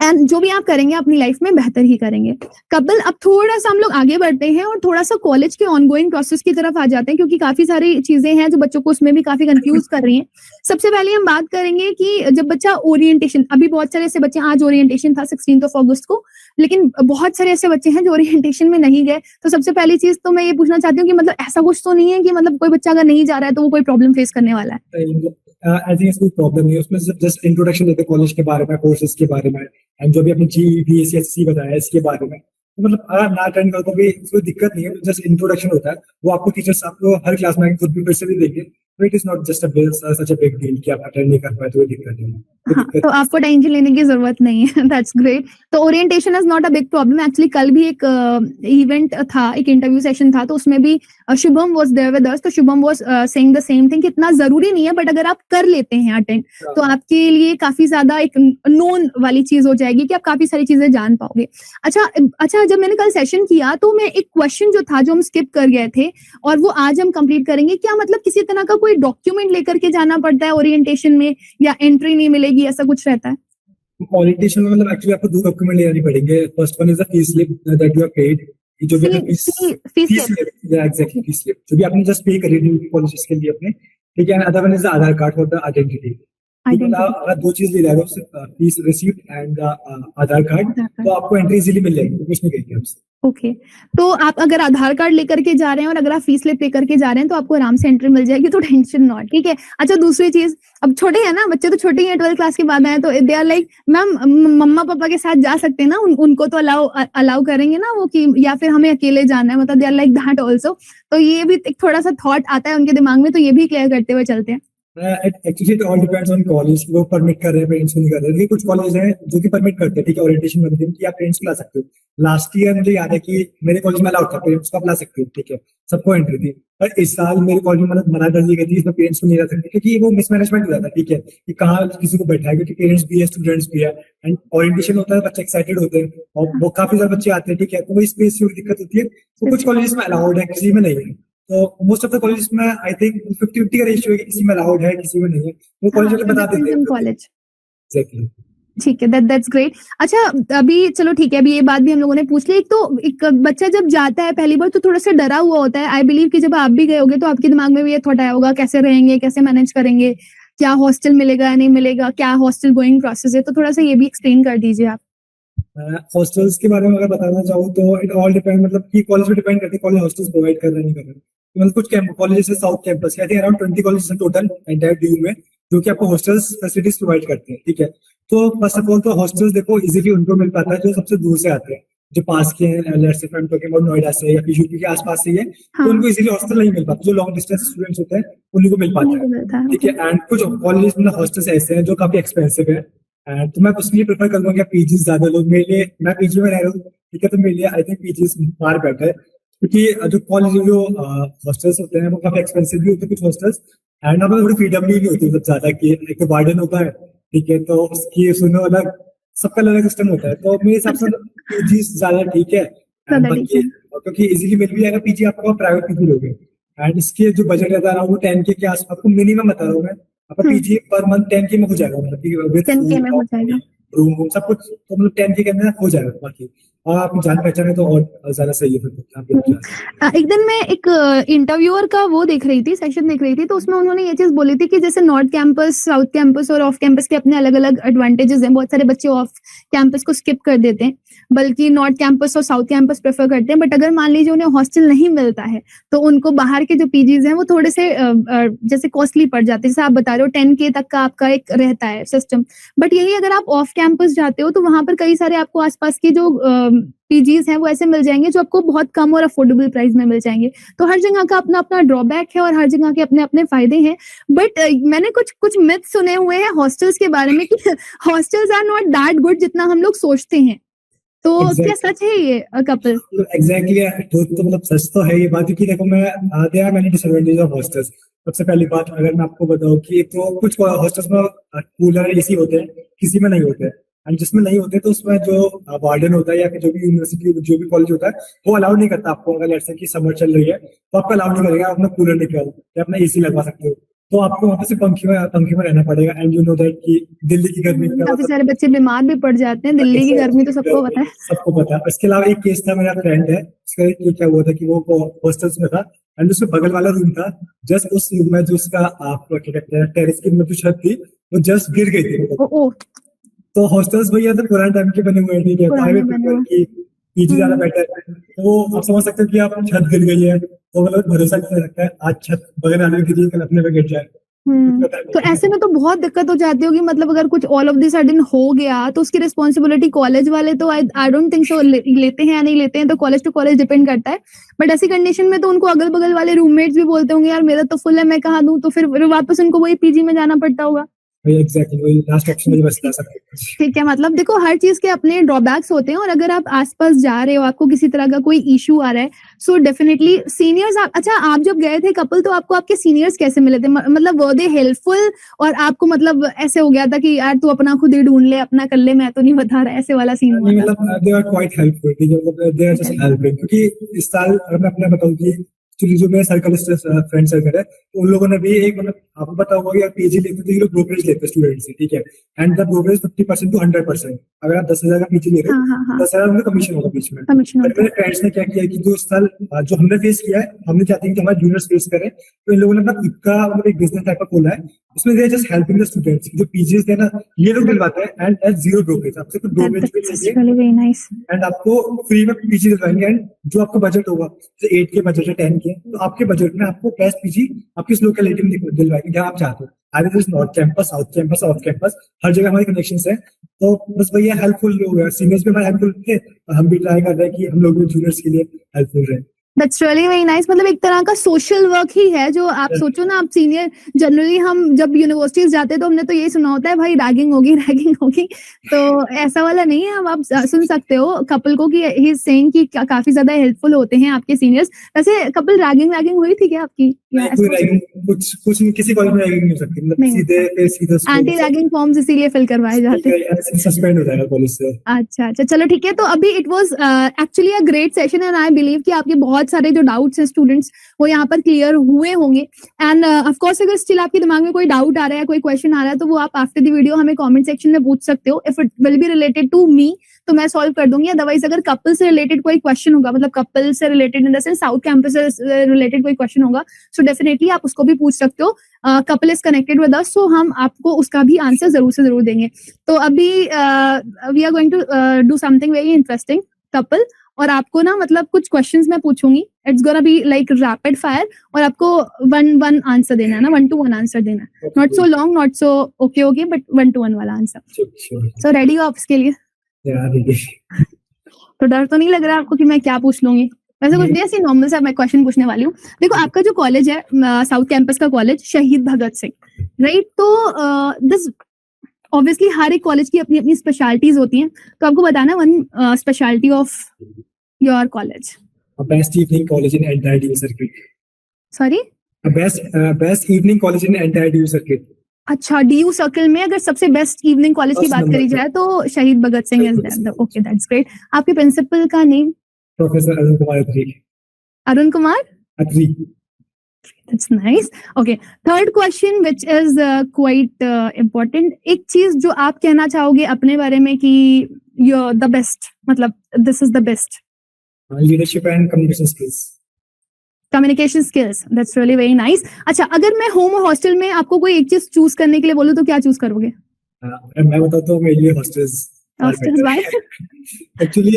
एंड जो भी आप करेंगे अपनी लाइफ में बेहतर ही करेंगे। कपिल, अब थोड़ा सा हम लोग आगे बढ़ते हैं और थोड़ा सा कॉलेज के ऑनगोइंग प्रोसेस की तरफ आ जाते हैं, क्योंकि काफी सारी चीजें हैं जो बच्चों को उसमें भी काफी कंफ्यूज कर रही हैं। सबसे पहले हम बात करेंगे कि जब बच्चा ओरिएंटेशन, अभी बहुत सारे ऐसे बच्चे, आज ओरिएंटेशन था 16 अगस्त को, लेकिन बहुत सारे ऐसे बच्चे हैं जो ओरिएंटेशन में नहीं गए। तो सबसे पहली चीज तो मैं ये पूछना चाहती हूँ कि मतलब ऐसा कुछ तो नहीं है कि मतलब कोई बच्चा अगर नहीं जा रहा है तो वो कोई प्रॉब्लम फेस करने वाला है? आई थिंक इसमें प्रॉब्लम नहीं है, उसमें जस्ट इंट्रोडक्शन देते कॉलेज के बारे में, कोर्सेज के बारे में, एंड जो भी अपने जी BSc बताया इसके बारे में, तो मतलब अगर ना अटेंड करो तो भी कोई दिक्कत नहीं है, जस्ट इंट्रोडक्शन होता है, वो आपको टीचर्स आपको हर क्लास में खुद भी फिर से भी देंगे, तो it is not just such a big deal कि आप अटेंड नहीं कर पाए तो कोई दिक्कत नहीं है। कोई हाँ, दिक्कत तो आपको टेंशन लेने की जरूरत नहीं है। That's great. तो orientation is not a big problem. Actually कल भी एक इवेंट था, एक इंटरव्यू सेशन था, तो उसमें भी Shubham was there with us. तो Shubham was saying the same thing कि इतना जरूरी नहीं है, बट अगर आप कर लेते हैं अटेंड तो आपके लिए काफी ज्यादा एक नोन वाली चीज हो जाएगी कि आप काफी सारी चीजें जान पाओगे। अच्छा, जब मैंने कल सेशन किया तो मैं एक क्वेश्चन जो था जो हम स्किप कर गए थे और वो आज हम कंप्लीट करेंगे। क्या मतलब किसी तरह का कोई डॉक्यूमेंट लेकर के जाना पड़ता है ओरिएंटेशन में, या एंट्री नहीं मिलेगी, ऐसा कुछ रहता है? ओरिएंटेशन में मतलब एक्चुअली आपको 2 डॉक्यूमेंट ले आने पड़ेंगे। First one is the fees slip that you have paid, जो भी आपने fees fees fees slip, exactly fees slip जो भी आपने जस्ट पे करी थी कॉलेजेस के लिए अपने, ठीक है। Other one is the Aadhaar card for the identity. ठीक है, अगर 2 चीज ले जा रहे हो, fees receipt and Aadhaar card, तो आपको एंट्री इजीली मिल जाएगी, कुछ नहीं कहेंगे आपसे। ओके, तो आप अगर आधार कार्ड लेकर के जा रहे हैं और अगर आप फीस स्लिप लेकर के जा रहे हैं तो आपको आराम से एंट्री मिल जाएगी, तो टेंशन नॉट। ठीक है। अच्छा, दूसरी चीज, अब छोटे हैं ना बच्चे, तो छोटे ही हैं, 12th क्लास के बाद आए, तो दे आर लाइक मैम मम्मा पापा के साथ जा सकते हैं ना, उनको तो अलाउ करेंगे ना वो, कि या फिर हमें अकेले जाना है, मतलब they are like that also. तो ये भी एक थोड़ा सा थॉट आता है उनके दिमाग में, तो ये भी क्लियर करते हुए चलते हैं। Actually it all depends on college, वो परमिट कर रहे हैं पेरेंट्स को नहीं कर रहे हैं। देखिए कुछ कॉलेज हैं जो कि परमिट करते हैं, ठीक है, ओरिएंटेशन में कि आप पेरेंट्स को ला सकते हो। लास्ट ईयर मुझे याद है कि मेरे कॉलेज में अलाउड था, पेरेंट्स को आप ला सकते हो, ठीक है, सबको एंट्री थी। पर इस साल मेरे कॉलेज में मतलब मना कर दी गई थी, इसमें पेरेंट्स को नहीं ला सकते, क्योंकि वो मिसमैनेजमेंट हो जाता है, ठीक है, कि कहाँ किसी को बैठा है, क्योंकि पेरेंट्स भी है, स्टूडेंट्स भी है, एंड ओरिएंटेशन होता है, बच्चे एक्साइटेड होते हैं और वो काफी सारे बच्चे आते हैं, ठीक है, तो वो इस पे दिक्कत होती है। तो कुछ कॉलेज में अलाउड है, किसी में नहीं है। तो मोस्ट ऑफ द कॉलेज में आई थिंक 50-50 का रेशियो है कि किसी में अलाउड है, किसी में नहीं है, वो कॉलेज वाले बता देते हैं। College, exactly. ठीक है, दैट्स ग्रेट। अच्छा, अभी चलो ठीक है, अभी ये बात भी हम लोगों ने पूछ ली। एक तो एक बच्चा जब जाता है पहली बार तो थोड़ा सा डरा हुआ होता है। आई बिलीव कि जब आप भी गए होगे तो आपके दिमाग में भी ये थॉट आया होगा, कैसे रहेंगे, कैसे मैनेज करेंगे, क्या हॉस्टल मिलेगा या नहीं मिलेगा, क्या हॉस्टल गोइंग प्रोसेस है, तो थोड़ा सा ये भी एक्सप्लेन कर दीजिए आप। हॉस्टल्स के बारे में अगर बताना चाहूँ तो इट ऑल डिपेंड, मतलब कि कॉलेज पे डिपेंड करती है, कॉलेज हॉस्टल्स प्रोवाइड कर रहे हैं नहीं कर रहे हैं। तो मतलब कुछ कॉलेजेस है साउथ कैंपस के, आई थिंक अराउंड 20 कॉलेजेस हैं टोटल एंटायर ड्यू में, जो कि आपको हॉस्टल्स फैसिलिटीज प्रोवाइड करते हैं, ठीक है। तो फर्स्ट ऑफ ऑल तो हॉस्टल्स देखो इजीली उनको मिल पाता है जो सबसे दूर से आते हैं, जो पास के हैं, let's say from talking about Noida से या फिर यूपी के आसपास से ही है, तो उनको इजीली हॉस्टल नहीं मिल पाता। जो लॉन्ग डिस्टेंस स्टूडेंट्स होते हैं उनको मिल पाता है, ठीक है। एंड कुछ कॉलेजेस में हॉस्टल्स ऐसे हैं जो काफी एक्सपेंसिव है, तो मैं उसके प्रेफर करूंगा कि पीजी ज्यादा लोग, मेरे लिए, मैं पीजी में रह रहा हूँ, ठीक है, तो मेरे लिए I think PG far better है, क्योंकि जो कॉलेज जो हॉस्टल्स होते हैं वो काफी एक्सपेंसिव भी होते हैं कुछ हॉस्टल्स, एंड हमें थोड़ी फ्रीडम भी नहीं होती मतलब ज्यादा, कि एक तो वार्डन होता है, ठीक है, तो उसकी सुनो अलग, सबका अलग सिस्टम होता है, तो मेरे हिसाब से पीजी ज्यादा ठीक है। एंड बाकी क्योंकि इजीली मिल भी जाएगा पीजी, आपको प्राइवेट पीजी लोगे, एंड इसके जो बजट रहता है वो 10K के आसपास, आपको मिनिमम बता रहा हूँ मैं, आपका पीजी पर मंथ 10K में हो जाएगा, मतलब विद 10K में हो जाएगा, रूम सब कुछ, तो मतलब 10K के अंदर हो जाएगा। बाकी और आप जान पहचाने तो और ज्यादा सही है फिर। एक दिन मैं एक इंटरव्यूअर का वो देख रही थी, सेशन देख रही थी, तो उसमें उन्होंने ये चीज बोली थी कि जैसे नॉर्थ कैंपस, साउथ कैंपस और ऑफ कैंपस के अपने अलग अलग एडवांटेजेस हैं। बहुत सारे बच्चे ऑफ कैंपस को स्किप कर देते हैं, बल्कि नॉर्थ कैंपस और साउथ कैंपस प्रेफर करते हैं। बट अगर मान लीजिए उन्हें हॉस्टल नहीं मिलता है तो उनको बाहर के जो पीजीज हैं वो थोड़े से जैसे कॉस्टली पड़ जाते हैं। जैसे आप बता रहे हो 10K तक का आपका एक रहता है सिस्टम, बट यही अगर आप ऑफ कैंपस जाते हो तो वहां पर कई सारे आपको आसपास के जो पीजीज हैं वो ऐसे मिल जाएंगे जो आपको बहुत कम और अफोर्डेबल प्राइस में मिल जाएंगे। तो हर जगह का अपना अपना ड्रॉबैक है और हर जगह के अपने अपने फायदे हैं। बट मैंने कुछ मिथ सुने हुए हैं हॉस्टल्स के बारे में कि hostels are not that good जितना हम लोग सोचते हैं, तो क्या सच है ये कपिल? एग्जैक्टली, तो मतलब सच तो है ये बात, क्योंकि देखो मैं, there are many disadvantage of hostels. सबसे पहली बात अगर मैं आपको बताऊं कि एक तो कुछ हॉस्टल्स में कूलर एसी होते हैं, किसी में नहीं होते हैं, एंड जिसमें नहीं होते तो उसमें जो वार्डन होता है या फिर जो भी यूनिवर्सिटी जो भी कॉलेज होता है वो अलाउड नहीं करता आपको। अगर लेट्स से कि समर चल रही है तो आपको अलाउड नहीं करेगा अपना कूलर निकाल या अपना एसी लगवा सकते हो, तो आपको वहां पे पंखे में रहना पड़ेगा। एंड यू नो दैट कि दिल्ली की गर्मी का काफी सारे बच्चे बीमार भी पड़ जाते हैं, दिल्ली की गर्मी तो सबको पता है, सबको पता है। इसके अलावा एक केस था, मेरा फ्रेंड है, उसका क्या हुआ था कि वो हॉस्टल्स में था एंड उसके बगल वाला रूम था, जस्ट उस रूम में जो उसका आप क्या कहते हैं टेरेस की जो छत थी वो जस्ट गिर गई थी। तो हॉस्टल्स भैया तो पुराने टाइम के बने हुए हैं, ठीक है, पीजी ज्यादा बेटर है। तो आप समझ सकते हो कि आप छत गिर गई है तो मतलब भरोसा नहीं कर सकता है, आज छत बगल वाले की गिरी कल अपने पे गिर जाए, तो ऐसे में तो बहुत दिक्कत हो जाती होगी, मतलब अगर कुछ ऑल ऑफ द सडन हो गया तो उसकी रिस्पॉन्सिबिलिटी कॉलेज वाले तो आई डोंट थिंक सो लेते हैं या नहीं लेते हैं, तो कॉलेज टू कॉलेज डिपेंड करता है। बट ऐसी कंडीशन में तो उनको अगल बगल वाले रूममेट्स भी बोलते होंगे यार मेरा तो फुल है, मैं कहाँ दूं, तो फिर वापस उनको वही पीजी में जाना पड़ता होगा। एग्जैक्टली वही लास्ट ऑप्शन मुझे बचता है सब कुछ। ठीक है, मतलब देखो हर चीज के अपने ड्रॉबैक्स होते हैं, और अगर आप आसपास जा रहे हो, आपको किसी तरह का कोई इशू आ रहा है, सो डेफिनेटली सीनियर्स अच्छा आप जब गए थे कपल तो आपको आपके सीनियर्स कैसे मिले थे, मतलब वर दे हेल्पफुल, और आपको मतलब ऐसे हो गया था कि यार तू अपना खुद ही ढूंढ ले, अपना कर ले, मैं तो नहीं बता रहा, ऐसे वाला सीन हुआ नहीं था? मतलब दे आर क्वाइट हेल्पफुल, ठीक है, मतलब दे आर जस्ट हेल्पिंग, क्योंकि इस साल अगर मैं अपना बताऊं कि एक्चुअली जो मेरा सर्कल फ्रेंड सर्कल है, तो उन लोगों ने भी एक मतलब आपको पता होगा कि पीजी लेते तो ये लोग ब्रोकरेज लेते हैं स्टूडेंट से, ठीक है, एंड द ब्रोकरेज 50% टू 100%। अगर आप 10,000 का पीजी ले रहे हो, हाँ 10,000 उनका कमीशन होगा बीच में। कमीशन बट होता मेरे फ्रेंड्स ने क्या किया कि जो इस साल जो हमने फेस किया है, हमने चाहते हैं कि हमारे जूनियर्स फेस करें, तो इन लोगों ने अपना खुद का मतलब एक बिजनेस टाइप का खोला है, उसमें they just helping the students. जो पीजीज है ना, ये लोग दिलवाते हैं एंड एट जीरो ब्रोकरेज, आपसे कुछ ब्रोकरेज भी लेंगे really very nice. एंड आपको फ्री में पीजी दिलवाएंगे। एंड जो आपका बजट होगा, जैसे 8 के बजट है 10 के, तो आपके बजट में आपको बेस्ट पीजी आपकी इस लोकेलिटी में दिलवाएंगे जहाँ आप चाहते हो। आगे this north campus, south campus, हर जगह हमारे कनेक्शन है। तो बस भैया हेल्पफुल लोग हैं, सीनियर्स भी हमारे हेल्पफुल थे, और हम भी ट्राई कर रहे हैं कि हम लोग भी जूनियर्स के लिए हेल्पफुल रहे। दैट्स रियली वेरी नाइस, मतलब एक तरह का सोशल वर्क ही है जो आप सोचो ना, आप सीनियर जनरली हम जब यूनिवर्सिटीज जाते हैं तो हमने तो यही सुना होता है भाई रैगिंग होगी, तो ऐसा वाला नहीं है। अब आप सुन सकते हो कपल को कि ही इज सेइंग कि काफी ज्यादा हेल्पफुल होते हैं आपके सीनियर्स। वैसे कपल रैगिंग हुई थी क्या आपकी? कोई रैगिंग कुछ नहीं, किसी कॉलेज में रैगिंग नहीं हो सकती, मतलब सीधे एंटी रैगिंग फॉर्म्स इसीलिए फिल करवाए जाते हैं, सस्पेंड हो जाएगा कॉलेज से। अच्छा चलो ठीक है। तो अभी it was actually a great session, and I believe कि आपके बहुत सारे जो डाउट्स हैं स्टूडेंट्स वो यहाँ पर क्लियर हुए होंगे। एंड ऑफ कोर्स अगर स्टिल आपके दिमाग में कोई डाउट आ रहा है, कोई क्वेश्चन आ रहा है, तो वो आप आफ्टर द वीडियो हमें कमेंट सेक्शन में पूछ सकते हो। If it will be related to me तो मैं सॉल्व कर दूंगी, अदरवाइज अगर कपल से रिलेटेड कोई क्वेश्चन होगा, मतलब कपल से related in the sense south campus से रिलेटेड कोई क्वेश्चन होगा, सो डेफिनेटली आप उसको भी पूछ सकते हो। Couple is connected with us, so हम आपको उसका भी आंसर जरूर से जरूर देंगे। तो अभी we are going to do something very interesting couple, और आपको ना मतलब कुछ क्वेश्चंस मैं पूछूंगी, it's gonna be like rapid fire, और आपको वन आंसर देना है ना, 1 to 1 आंसर देना है, not so long not so okay but 1 to 1 वाला आंसर। सो रेडी हो आप इसके लिए? तो डर तो नहीं लग रहा आपको कि मैं क्या पूछ लूंगी? वैसे कुछ नहीं, ऐसी नॉर्मल सा मैं क्वेश्चन पूछने वाली हूँ। देखो आपका जो कॉलेज है साउथ कैंपस का कॉलेज शहीद भगत सिंह, राइट? तो दिस ऑब्वियसली हर एक कॉलेज की अपनी अपनी स्पेशलिटीज होती हैं, तो आपको बताना one speciality of your college. Best evening college in entire due circuit. Sorry? Best evening college in entire due circuit. अच्छा, डीयू सर्कल में अगर सबसे बेस्ट इवनिंग कॉलेज की बात करी जाए तो Shaheed Bhagat Singh is there. Okay that's great. आपके प्रिंसिपल का name? Professor Arun Kumar Atri. Arun Kumar Atri. That's nice. Okay. Third question, which is quite important. एक चीज जो आप कहना चाहोगे अपने बारे में कि you're the best, मतलब this is the best. Leadership and communication skills. Communication skills. That's really very nice. अच्छा, अगर मैं होम और हॉस्टल में आपको कोई एक चीज चूज करने के लिए बोलूँ तो क्या चूज करोगे? मैं बताता हूँ, मेरे लिए हॉस्टल्स। Why? Actually,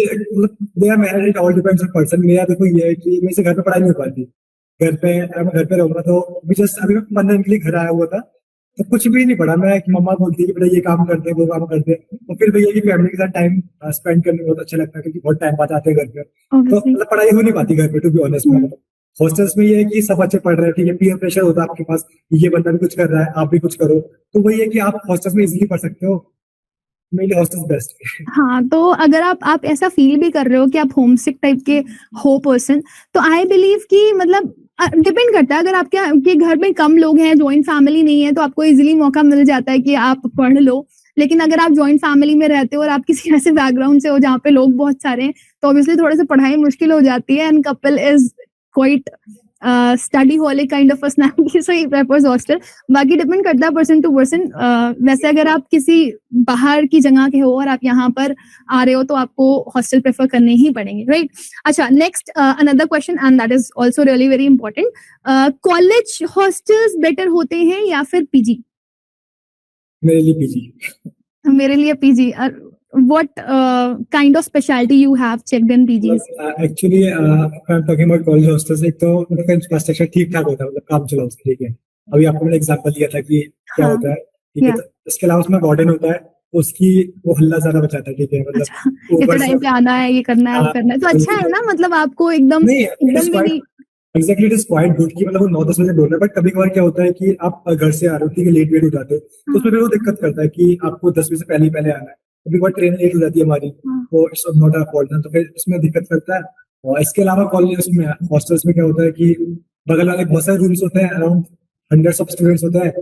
मेरा married all depends on person. मेरा देखो ये है कि मेरे से घर पे पढ़ाई नहीं हो पाती। घर पे रहूंगा तो अभी जस्ट अभी मैं 15 दिन के लिए घर आया हुआ था, तो कुछ भी नहीं पढ़ा। मैं मम्मा बोलती है कि बेटा ये काम करते हैं, वो काम करते हैं, और फिर भैया की फैमिली के साथ टाइम स्पेंड करने में बहुत अच्छा लगता है, क्योंकि बहुत टाइम बाद आते हैं घर पे, तो मतलब पढ़ाई हो नहीं पाती घर पे, टू बी ऑनेस्ट। में हॉस्टल्स में ये है कि सब अच्छे पढ़ रहे हैं, ठीक है, पीयर प्रेशर होता है आपके पास, ये बंदा भी कुछ कर रहा है, आप भी कुछ करो, तो वही है कि आप हॉस्टल्स में इजीली पढ़ सकते हो। मेरे हॉस्टल्स बेस्ट। हाँ, तो अगर आप ऐसा फील भी कर रहे हो कि आप होमसिक टाइप के हो पर्सन, तो आई बिलीव कि मतलब डिपेंड करता है। अगर आपके घर में कम लोग हैं, जॉइंट फैमिली नहीं है, तो आपको इजीली मौका मिल जाता है कि आप पढ़ लो। लेकिन अगर आप जॉइंट फैमिली में रहते हो और आप किसी ऐसे बैकग्राउंड से हो जहाँ पे लोग बहुत सारे हैं, तो ऑब्वियसली थोड़ा सा पढ़ाई मुश्किल हो जाती है। And couple is quite study हॉलिक kind of personality, so he prefers hostel. बाकी डिपेंड करता है पर्सन टू पर्सन। वैसे अगर आप किसी बाहर की जगह के हो और आप यहाँ पर आ रहे हो तो आपको हॉस्टल प्रेफर करने ही पड़ेंगे, राइट? अच्छा, next another question, and that is also really very important. College hostels better होते हैं या फिर पीजी? मेरे लिए पीजी। मेरे लिए PG. what kind of specialty you have checked in PGs? Actually, I'm talking about college hostels. एक तो मतलब इंफ्रास्ट्रक्चर ठीक ठाक होता है, मतलब काम चलाओ, ठीक है, अभी आपको मैंने एग्जांपल दिया था कि क्या हाँ, होता है, ठीक है? या तो इसके अलावा उसमें वार्डन होता है, उसकी वो हल्ला ज़्यादा मचाता है, ठीक है? मतलब अच्छा, ऊपर इतने से टाइम पे आना है, ये करना है, वो हाँ, करना है, तो अच्छा है बिल्कुल। ना, मतलब आपको एकदम नहीं, इट इज़ एकदम भी क्वाइट नहीं। Exactly it is quite good कि मतलब वो 9-10 बजे बोल रहा है, बट कभी-कभार क्या होता है कि आप घर से आ रहे हो, ठीक है, लेट-वेट हो जाते हो, तो हाँ, उसमें फिर वो दिक्कत करता है कि आपको 10 बजे से पहले-पहले आना है। कभी-कभार ट्रेन लेट हो जाती है हमारी, हाँ, तो इट्स नॉट आवर फॉल्ट ना, तो फिर उसमें दिक्कत करता है। और इसके अलावा कॉलेजेस में, हॉस्टल्स में क्या होता है कि बगल वाले बहुत सारे रूम्स होते हैं, अराउंड हंड्रेड्स ऑफ स्टूडेंट्स होते हैं।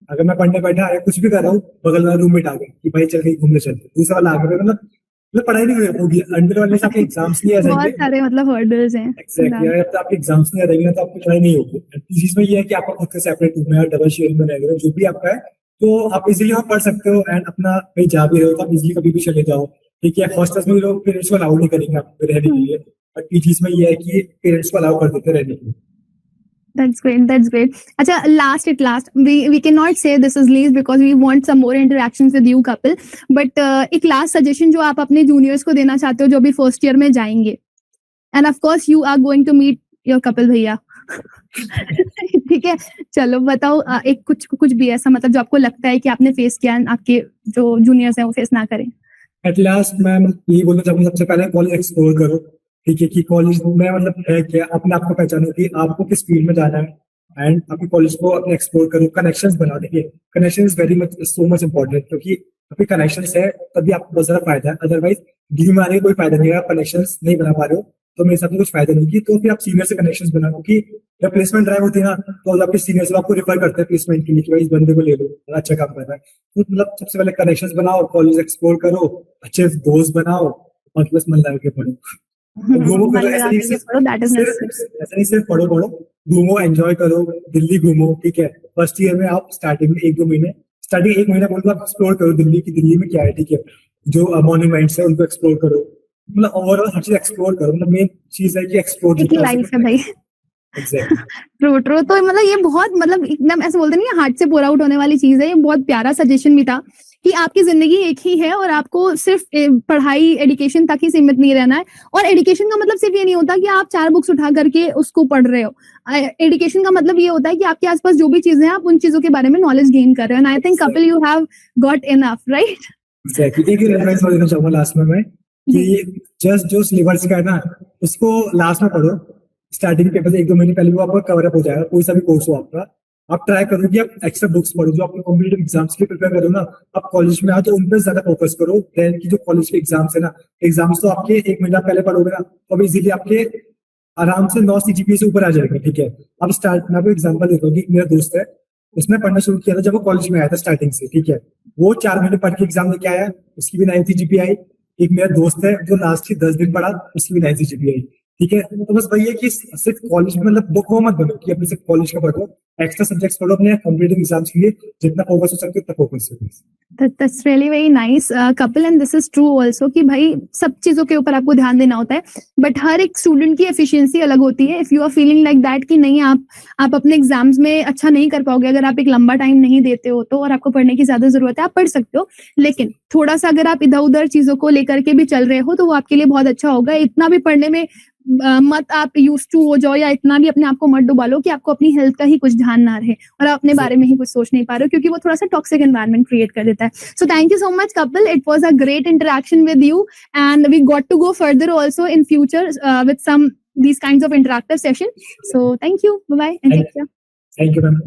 अगर मैं पढ़ने बैठा या कुछ भी कर रहा हूँ, बगल वाला रूममेट आ गया कि भाई चल कहीं घूमने चलते हैं। दूसरा वाला आ गया, मतलब पढ़ाई नहीं होगी, अंदर वाले से आपके एग्जाम्स नहीं आ बहुत जाएंगे। सारे मतलब हर्डल्स हैं। एग्जैक्टली, अगर तो आपके एग्जाम्स नहीं आ जाएंगे ना, तो आपकी पढ़ाई नहीं होगी। पीजीज में ये है कि आपका खुद का सेपरेट रूम है, डबल शेयरिंग में रह रहे हो, जो भी आपका है, तो आप इजीली वहाँ पढ़ सकते हो एंड अपना कहीं जा भी रहे हो तो आप इजीली कभी भी चले जाओ, ठीक है? हॉस्टल्स में लोग पेरेंट्स को अलाउ नहीं करेंगे आपको रहने के हुँ। लिए, बट पीजीज में ये है कि पेरेंट्स को अलाउ कर देते हैं रहने के लिए। That's great. That's great. अच्छा, last at last, we cannot say this is least because we want some more interactions with you couple. But एक last suggestion जो आप अपने juniors को देना चाहते हो जो अभी first year में जाएंगे. And of course you are going to meet your couple भैया. ठीक है, चलो बताओ, एक कुछ कुछ भी ऐसा मतलब जो आपको लगता है कि आपने फेस किया है, आपके जो जूनियर्स हैं वो फेस ना करें. एट लास्ट मैं यही बोलना चाहूंगा, सबसे पहले कॉलेज एक्सप्लोर करो, ठीक है? कि कॉलेज में मतलब है क्या, अपने आप को पहचानो कि आपको किस फील्ड में जाना है एंड अपने कॉलेज को अपने एक्सप्लोर करो, कनेक्शंस बनाओ। देखिए, connection is very much so much important, क्योंकि आपके कनेक्शंस है तभी आपको बहुत ज्यादा फायदा है, अदरवाइज डिग्री में आने का कोई फायदा नहीं है। अगर कनेक्शंस नहीं बना पा रहे हो तो मेरे हिसाब से कुछ फायदा नहीं की, तो फिर आप सीनियर से कनेक्शंस बनाओ, क्योंकि जब प्लेसमेंट ड्राइव होती है ना, तो आपके सीनियर से आपको रेफर करते हैं प्लेसमेंट के लिए कि भाई इस बंदे को ले लो, बड़ा अच्छा काम कर रहा है। तो मतलब सबसे पहले कनेक्शंस बनाओ, कॉलेज एक्सप्लोर करो, अच्छे दोस्त बनाओ और बस मन लगा के पढ़ो। और घूमो मन फिरो, ऐसा लगा नहीं करके सिर्फ पढ़ो, that is सिर्फ necessary. ऐसा नहीं सिर्फ पढ़ो पढ़ो, घूमो, एंजॉय करो, दिल्ली घूमो, ठीक है? फर्स्ट ईयर में आप स्टार्टिंग में 1-2 महीने, स्टार्टिंग 1 महीना बोलूंगा आप एक्सप्लोर करो दिल्ली की, दिल्ली में क्या है, ठीक है? जो मॉन्यूमेंट्स है उनको एक्सप्लोर करो, मतलब ओवरऑल हर चीज एक्सप्लोर करो। मतलब मेन चीज है कि एक्सप्लोर एक ही जितना हो लाइफ है सके। भाई. एग्जैक्टली। ट्रू ट्रू, तो मतलब ये बहुत मतलब एकदम ऐसे बोलते नहीं, हार्ट से पोर आउट होने वाली चीज है, ये बहुत प्यारा सजेशन भी था कि आपकी जिंदगी एक ही है और आपको सिर्फ पढ़ाई एजुकेशन तक ही सीमित नहीं रहना है. और एजुकेशन का मतलब सिर्फ ये नहीं होता कि आप 4 बुक्स उठा करके उसको पढ़ रहे हो. एजुकेशन का मतलब ये होता है कि आपके आसपास जो भी चीजें हैं आप उन चीजों के बारे में नॉलेज गेन कर रहे हो. And I think Kapil you have got enough, right? Exactly, एक एडवाइस और देना चाहूंगा लास्ट में मैं, जी. कि जस्ट जो सिलेबस का है ना, उसको लास्ट में पढ़ो। स्टार्टिंग पेपर से 1-2 महीने पहले वो आपका कवर अप हो जाएगा, कोई सा भी कोर्स हो आपका। आप ट्राई करो कि आप एक्स्ट्रा बुक्स पढ़ो, जो आपके कॉम्पिटेटिव एग्जाम्स के प्रिपेयर करो ना, आप कॉलेज में आओ तो उन पर ज्यादा फोकस करो देन की जो कॉलेज के एग्जाम्स है ना। एग्जाम्स तो आपके 1 महीना पहले पढ़ोगे ना, तो अब इजीली आपके आराम से 9 सीजीपीए से ऊपर आ जाएगा, ठीक है? अब स्टार्ट मैं आपको एग्जांपल देता हूँ कि मेरा दोस्त है, उसने पढ़ना शुरू किया था जब वो कॉलेज में आया था स्टार्टिंग से, ठीक है? वो 4 महीने पढ़ के एग्जाम लेके आया, उसकी भी 9 सीजीपीए आई। एक मेरा दोस्त है जो लास्ट के 10 दिन पढ़ा, उसकी भी 9 सीजीपीए आई, ठीक है? तो बस वही है कि सिर्फ कॉलेज में मतलब बुक वो मत बनो कि अपने सिर्फ कॉलेज का पढ़ो, एक्स्ट्रा सब्जेक्ट्स पढ़ो अपने कॉम्पिटेटिव एग्जाम्स के लिए, जितना फोकस हो सकते हो उतना फोकस करो। That's really very nice, couple, and this is true also कि भाई सब चीजों के ऊपर आपको ध्यान देना होता है, बट हर एक स्टूडेंट की एफिशिएंसी अलग होती है. If you are feeling like that कि नहीं आप अपने एग्जाम्स में अच्छा नहीं कर पाओगे अगर आप एक लंबा टाइम नहीं देते हो तो, और आपको पढ़ने की ज्यादा जरूरत है, आप पढ़ सकते हो, लेकिन थोड़ा सा अगर आप इधर उधर चीजों को लेकर के भी चल रहे हो तो वो आपके लिए बहुत अच्छा होगा. इतना भी पढ़ने में मत आप यूज टू हो जाओ, या इतना भी अपने आप को मत डुबा लो कि आपको अपनी हेल्थ का ही कुछ ध्यान ना रहे और आप अपने बारे में ही कुछ सोच नहीं पा रहे हो, क्योंकि वो थोड़ा सा टॉक्सिक एनवायरनमेंट क्रिएट कर देता है. So thank you so much Kapil, it was a great interaction with you and we got to go further also in future with some these kinds of interactive session. So thank you, bye bye, and take care. Thank you ma'am.